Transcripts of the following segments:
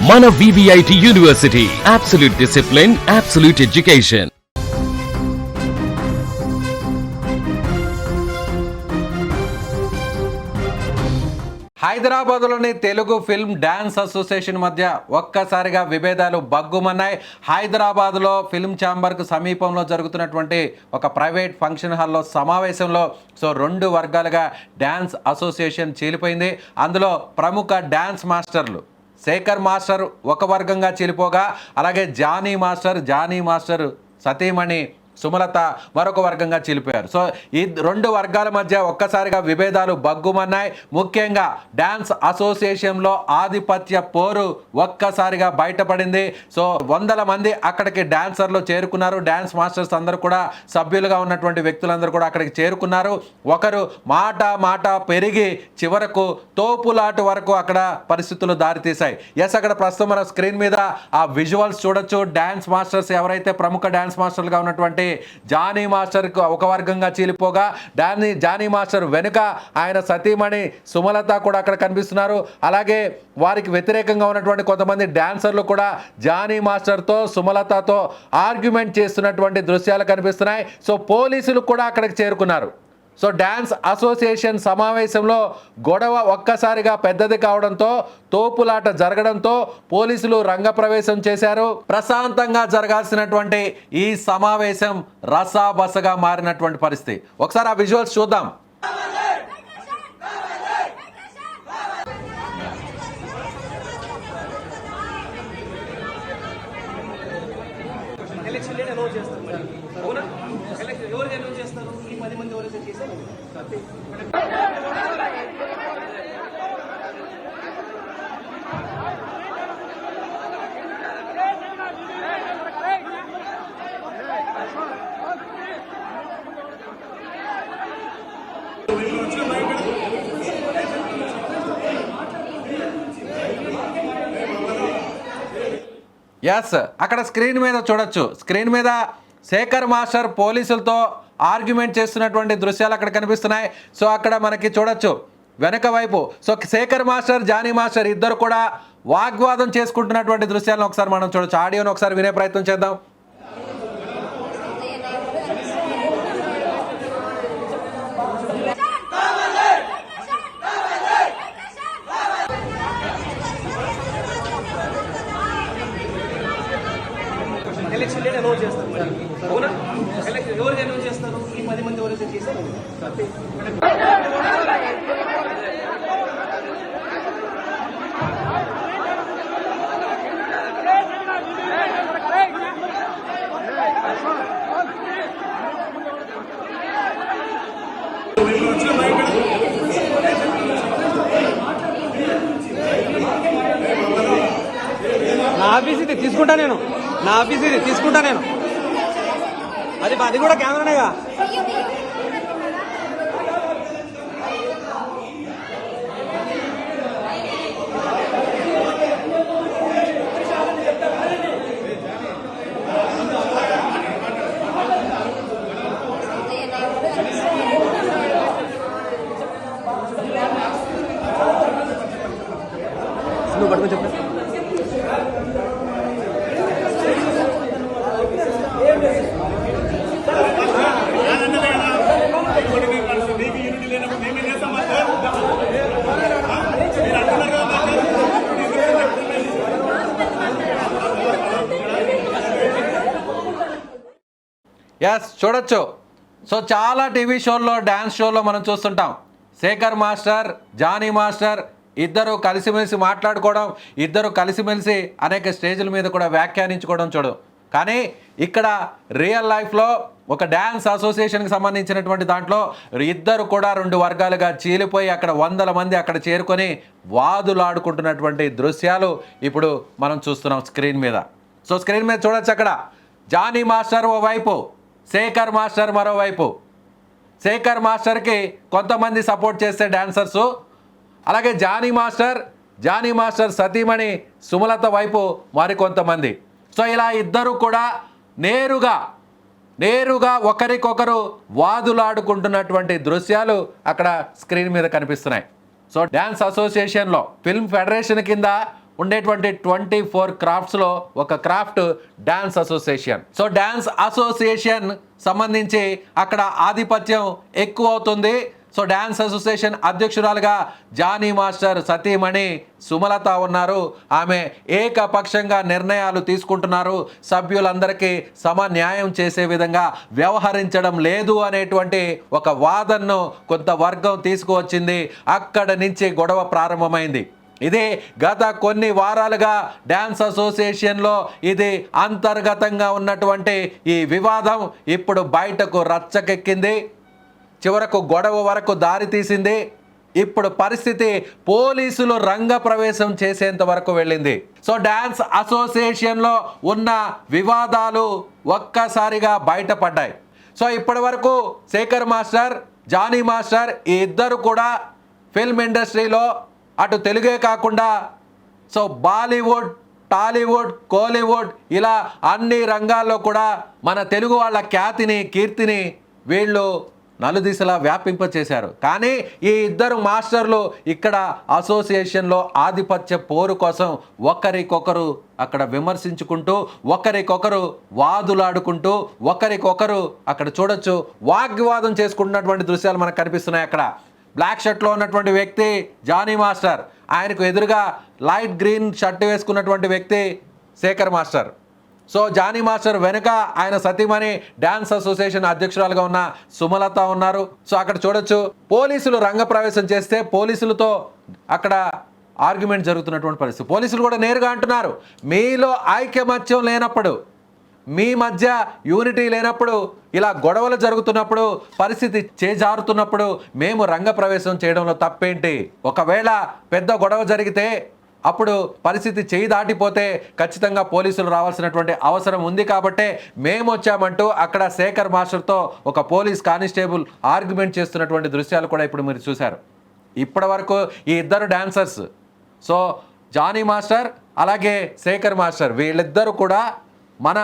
మన VVIT university, absolute discipline, absolute education. హైదరాబాద్లోని Telugu film dance association మధ్య ఒక్కసారిగా విభేదాలు బగ్గుమన్నాయి. హైదరాబాద్లో ఫిల్మ్ ఛాంబర్కు సమీపంలో జరుగుతున్నటువంటి ఒక ప్రైవేట్ ఫంక్షన్ హాల్లో సమావేశంలో రెండు వర్గాలుగా డ్యాన్స్ అసోసియేషన్ చీలిపోయింది. అందులో ప్రముఖ డ్యాన్స్ మాస్టర్లు శేఖర్ మాస్టర్ ఒక వర్గంగా చీలిపోగా, అలాగే జానీ మాస్టర్ సతీమణి సుమలత మరొక వర్గంగా చీలిపోయారు. ఈ రెండు వర్గాల మధ్య ఒక్కసారిగా విభేదాలు బగ్గుమన్నాయి. ముఖ్యంగా డ్యాన్స్ అసోసియేషన్లో ఆధిపత్య పోరు ఒక్కసారిగా బయటపడింది. వందల మంది అక్కడికి డాన్సర్లు చేరుకున్నారు. డ్యాన్స్ మాస్టర్స్ అందరూ కూడా, సభ్యులుగా ఉన్నటువంటి వ్యక్తులందరూ కూడా అక్కడికి చేరుకున్నారు. ఒకరు మాట పెరిగి చివరకు తోపులాట వరకు అక్కడ పరిస్థితులు దారితీశాయి. అక్కడ ప్రస్తుతం మన స్క్రీన్ మీద ఆ విజువల్స్ చూడొచ్చు. డ్యాన్స్ మాస్టర్స్ ఎవరైతే ప్రముఖ డ్యాన్స్ మాస్టర్లుగా ఉన్నటువంటి జానీ మాస్టర్ ఒక వర్గంగా చీలిపోగా, జానీ మాస్టర్ వెనుక ఆయన సతీమణి సుమలత కూడా అక్కడ కనిపిస్తున్నారు. అలాగే వారికి వ్యతిరేకంగా ఉన్నటువంటి కొంతమంది డాన్సర్లు కూడా జానీ మాస్టర్తో సుమలతతో ఆర్గ్యుమెంట్ చేస్తున్నటువంటి దృశ్యాలు కనిపిస్తున్నాయి. పోలీసులు కూడా అక్కడికి చేరుకున్నారు. డ్యాన్స్ అసోసియేషన్ సమావేశంలో గొడవ ఒక్కసారిగా పెద్దది కావడంతో, తోపులాట జరగడంతో పోలీసులు రంగప్రవేశం చేశారు. ప్రశాంతంగా జరగాల్సినటువంటి ఈ సమావేశం రసాబసగా మారినటువంటి పరిస్థితి. ఒకసారి ఆ విజువల్స్ చూద్దాం. అక్కడ స్క్రీన్ మీద చూడొచ్చు. స్క్రీన్ మీద శేఖర్ మాస్టర్ పోలీసులతో ఆర్గ్యుమెంట్ చేస్తున్నటువంటి దృశ్యాలు అక్కడ కనిపిస్తున్నాయి. అక్కడ మనకి చూడొచ్చు వెనక వైపు శేఖర్ మాస్టర్, జానీ మాస్టర్ ఇద్దరు కూడా వాగ్వాదం చేసుకుంటున్నటువంటి దృశ్యాలను ఒకసారి మనం చూడొచ్చు. ఆడియోను ఒకసారి వినే ప్రయత్నం చేద్దాం. ఎలక్షన్ అనౌన్స్ చేస్తారు. అవునా? ఎవరు అనౌన్స్ చేస్తారు? ఈ 10 మంది ఎవరైతే చేశారు. నా ఆఫీస్ ఇది తీసుకుంటా నేను. అది కూడా కెమెరానేగా. నువ్వు పట్టుకొని చెప్పు. చూడొచ్చు. చాలా టీవీ షోల్లో, డ్యాన్స్ షోల్లో మనం చూస్తుంటాం. శేఖర్ మాస్టర్, జానీ మాస్టర్ ఇద్దరు కలిసిమెలిసి మాట్లాడుకోవడం, ఇద్దరు కలిసిమెలిసి అనేక స్టేజ్ల మీద కూడా వ్యాఖ్యానించుకోవడం చూడు. కానీ ఇక్కడ రియల్ లైఫ్లో ఒక డ్యాన్స్ అసోసియేషన్కి సంబంధించినటువంటి దాంట్లో ఇద్దరు కూడా రెండు వర్గాలుగా చీలిపోయి అక్కడ వందల మంది అక్కడ చేరుకొని వాదులాడుకుంటున్నటువంటి దృశ్యాలు ఇప్పుడు మనం చూస్తున్నాం స్క్రీన్ మీద. స్క్రీన్ మీద చూడొచ్చు. అక్కడ జానీ మాస్టర్ ఓవైపు, శేఖర్ మాస్టర్ మరోవైపు. శేఖర్ మాస్టర్కి కొంతమంది సపోర్ట్ చేసే డాన్సర్సు, అలాగే జానీ మాస్టర్ సతీమణి సుమలత వైపు మరికొంతమంది. ఇలా ఇద్దరు కూడా నేరుగా ఒకరికొకరు వాదులాడుకుంటున్నటువంటి దృశ్యాలు అక్కడ స్క్రీన్ మీద కనిపిస్తున్నాయి. డ్యాన్స్ అసోసియేషన్లో ఫిల్మ్ ఫెడరేషన్ కింద ఉండేటువంటి 24 క్రాఫ్ట్స్లో ఒక craft dance association. So dance association సంబంధించి అక్కడ ఆధిపత్యం ఎక్కువ అవుతుంది. సో డ్యాన్స్ అసోసియేషన్ అధ్యక్షురాలుగా జానీ మాస్టర్ సతీమణి సుమలత ఉన్నారు. ఆమె ఏకపక్షంగా నిర్ణయాలు తీసుకుంటున్నారు. సభ్యులందరికీ సమన్యాయం చేసే విధంగా వ్యవహరించడం లేదు అనేటువంటి ఒక వాదనను కొంత వర్గం తీసుకువచ్చింది. అక్కడ నుంచి గొడవ ప్రారంభమైంది. ఇది గత కొన్ని వారాలుగా డ్యాన్స్ అసోసియేషన్లో ఇది అంతర్గతంగా ఉన్నటువంటి ఈ వివాదం ఇప్పుడు బయటకు రచ్చకెక్కింది. చివరకు గొడవ వరకు దారితీసింది. ఇప్పుడు పరిస్థితి పోలీసులు రంగప్రవేశం చేసేంత వరకు వెళ్ళింది. సో డ్యాన్స్ అసోసియేషన్లో ఉన్న వివాదాలు ఒక్కసారిగా బయటపడ్డాయి. సో ఇప్పటి వరకు శేఖర్ మాస్టర్, జానీ మాస్టర్ ఈ ఇద్దరు కూడా ఫిల్మ్ ఇండస్ట్రీలో అటు తెలుగే కాకుండా సో బాలీవుడ్, టాలీవుడ్, కోలీవుడ్ ఇలా అన్ని రంగాల్లో కూడా మన తెలుగు వాళ్ళ ఖ్యాతిని, కీర్తిని వీళ్ళు నలుదిశలా వ్యాపింపచేశారు. కానీ ఈ ఇద్దరు మాస్టర్లు ఇక్కడ అసోసియేషన్లో ఆధిపత్య పోరు కోసం ఒకరికొకరు అక్కడ విమర్శించుకుంటూ, ఒకరికొకరు వాదులాడుకుంటూ, ఒకరికొకరు అక్కడ చూడొచ్చు వాగ్వివాదం చేసుకుంటున్నటువంటి దృశ్యాలు మనకు కనిపిస్తున్నాయి. అక్కడ బ్లాక్ షర్ట్లో ఉన్నటువంటి వ్యక్తి జానీ మాస్టర్, ఆయనకు ఎదురుగా లైట్ గ్రీన్ షర్ట్ వేసుకున్నటువంటి వ్యక్తి Shekhar master. So Jani master వెనుక ఆయన సతీమణి డ్యాన్స్ అసోసియేషన్ అధ్యక్షురాలుగా ఉన్న సుమలత ఉన్నారు. సో అక్కడ చూడొచ్చు పోలీసులు రంగప్రవేశం చేస్తే పోలీసులతో అక్కడ ఆర్గ్యుమెంట్ జరుగుతున్నటువంటి పరిస్థితి. పోలీసులు కూడా నేరుగా అంటున్నారు, మీలో ఐకమత్యం లేనప్పుడు, మీ మధ్య యూనిటీ లేనప్పుడు, ఇలా గొడవలు జరుగుతున్నప్పుడు, పరిస్థితి చేజారుతున్నప్పుడు మేము రంగప్రవేశం చేయడంలో తప్పేంటి? ఒకవేళ పెద్ద గొడవ జరిగితే అప్పుడు పరిస్థితి చేయి దాటిపోతే ఖచ్చితంగా పోలీసులు రావాల్సినటువంటి అవసరం ఉంది కాబట్టే మేము వచ్చామంటూ అక్కడ శేఖర్ మాస్టర్తో ఒక పోలీస్ కానిస్టేబుల్ ఆర్గ్యుమెంట్ చేస్తున్నటువంటి దృశ్యాలు కూడా ఇప్పుడు మీరు చూశారు. ఇప్పటి వరకు ఈ ఇద్దరు డాన్సర్స్, సో జానీ మాస్టర్ అలాగే శేఖర్ మాస్టర్, వీళ్ళిద్దరూ కూడా మన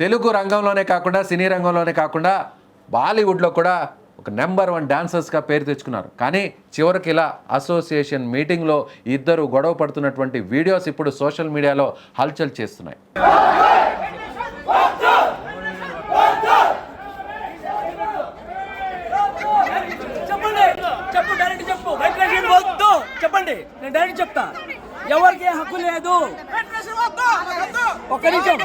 తెలుగు రంగంలోనే కాకుండా, సినీ రంగంలోనే కాకుండా బాలీవుడ్లో కూడా ఒక నెంబర్ 1 డాన్సర్స్గా పేరు తెచ్చుకున్నారు. కానీ చివరికి ఇలా అసోసియేషన్ మీటింగ్లో ఇద్దరు గొడవ పడుతున్నటువంటి వీడియోస్ ఇప్పుడు సోషల్ మీడియాలో హల్చల్ చేస్తున్నాయి. చెప్పండి, నేను డైరెక్ట్ చెప్తా. ఎవరికి హక్కు లేదు. ఒక్క నిమిషం,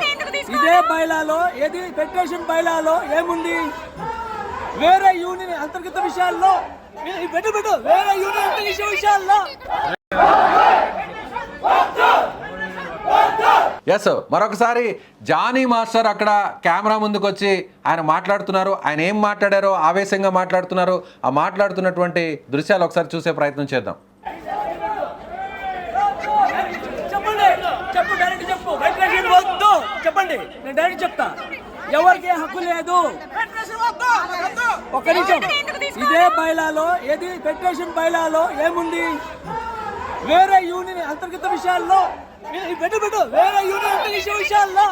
ఇదే బైలాలో, ఏది ఫెడరేషన్ బైలాలో ఏముంది? వేరే యూనియన్ అంతర్గత విషయాల్లో పెట్టు వేరే యూనియన్ అంతర్గత విషయాల్లో. ఎస్, మరొకసారి జానీ మాస్టర్ అక్కడ కెమెరా ముందుకు వచ్చి ఆయన మాట్లాడుతున్నారు. ఆయన ఏం మాట్లాడారో ఆవేశంగా మాట్లాడుతున్నారు. ఆ మాట్లాడుతున్నటువంటి దృశ్యాలు ఒకసారి చూసే ప్రయత్నం చేద్దాం. చెప్పు డైరెక్ట్ చెప్పు. ఫెడరేషన్ వద్దు. చెప్పండి, నేను డైరెక్ట్ చెప్తా. ఎవరికి హక్కు లేదు. ఒక్క నిమిషం, ఇదే బైలాలో, ఏది ఫెడరేషన్ బైలాలో ఏముంది? వేరే యూనియన్ అంతర్గత విషయాల్లో పెట్టు వేరే యూనియన్ అంతర్గత విషయాల్లో.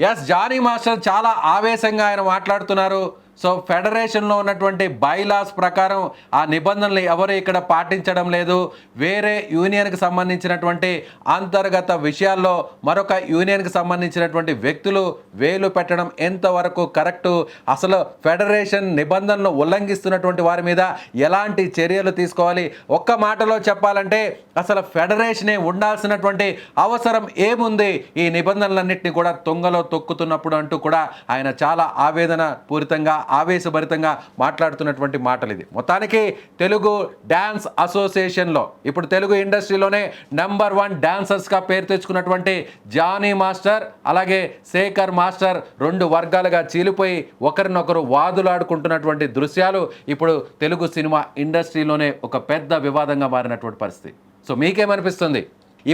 ఎస్, జానీ మాస్టర్ చాలా ఆవేశంగా ఆయన మాట్లాడుతున్నారు. సో ఫెడరేషన్లో ఉన్నటువంటి బైలాస్ ప్రకారం ఆ నిబంధనలు ఎవరు ఇక్కడ పాటించడం లేదు. వేరే యూనియన్కి సంబంధించినటువంటి అంతర్గత విషయాల్లో మరొక యూనియన్కి సంబంధించినటువంటి వ్యక్తులు వేలు పెట్టడం ఎంతవరకు కరెక్టు? అసలు ఫెడరేషన్ నిబంధనలు ఉల్లంఘిస్తున్నటువంటి వారి మీద ఎలాంటి చర్యలు తీసుకోవాలి? ఒక్క మాటలో చెప్పాలంటే అసలు ఫెడరేషనే ఉండాల్సినటువంటి అవసరం ఏముంది ఈ నిబంధనలన్నింటినీ కూడా తుంగలో తొక్కుతున్నప్పుడు అంటూ కూడా ఆయన చాలా ఆవేదన పూరితంగా, ఆవేశభరితంగా మాట్లాడుతున్నటువంటి మాటలు ఇది. మొత్తానికి తెలుగు డ్యాన్స్ అసోసియేషన్లో ఇప్పుడు తెలుగు ఇండస్ట్రీలోనే నెంబర్ 1 డాన్సర్స్గా పేరు తెచ్చుకున్నటువంటి జానీ మాస్టర్ అలాగే శేఖర్ మాస్టర్ 2 వర్గాలుగా చీలిపోయి ఒకరినొకరు వాదులాడుకుంటున్నటువంటి దృశ్యాలు ఇప్పుడు తెలుగు సినిమా ఇండస్ట్రీలోనే ఒక పెద్ద వివాదంగా మారినటువంటి పరిస్థితి. సో మీకేమనిపిస్తుంది?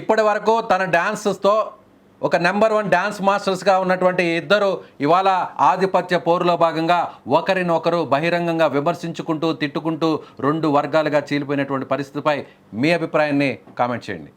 ఇప్పటి వరకు తన డాన్సెస్తో ఒక నెంబర్ 1 డ్యాన్స్ మాస్టర్స్గా ఉన్నటువంటి ఇద్దరు ఇవాళ ఆధిపత్య పోరులో భాగంగా ఒకరినొకరు బహిరంగంగా విమర్శించుకుంటూ, తిట్టుకుంటూ 2 వర్గాలుగా చీలిపోయినటువంటి పరిస్థితిపై మీ అభిప్రాయాన్ని కామెంట్ చేయండి.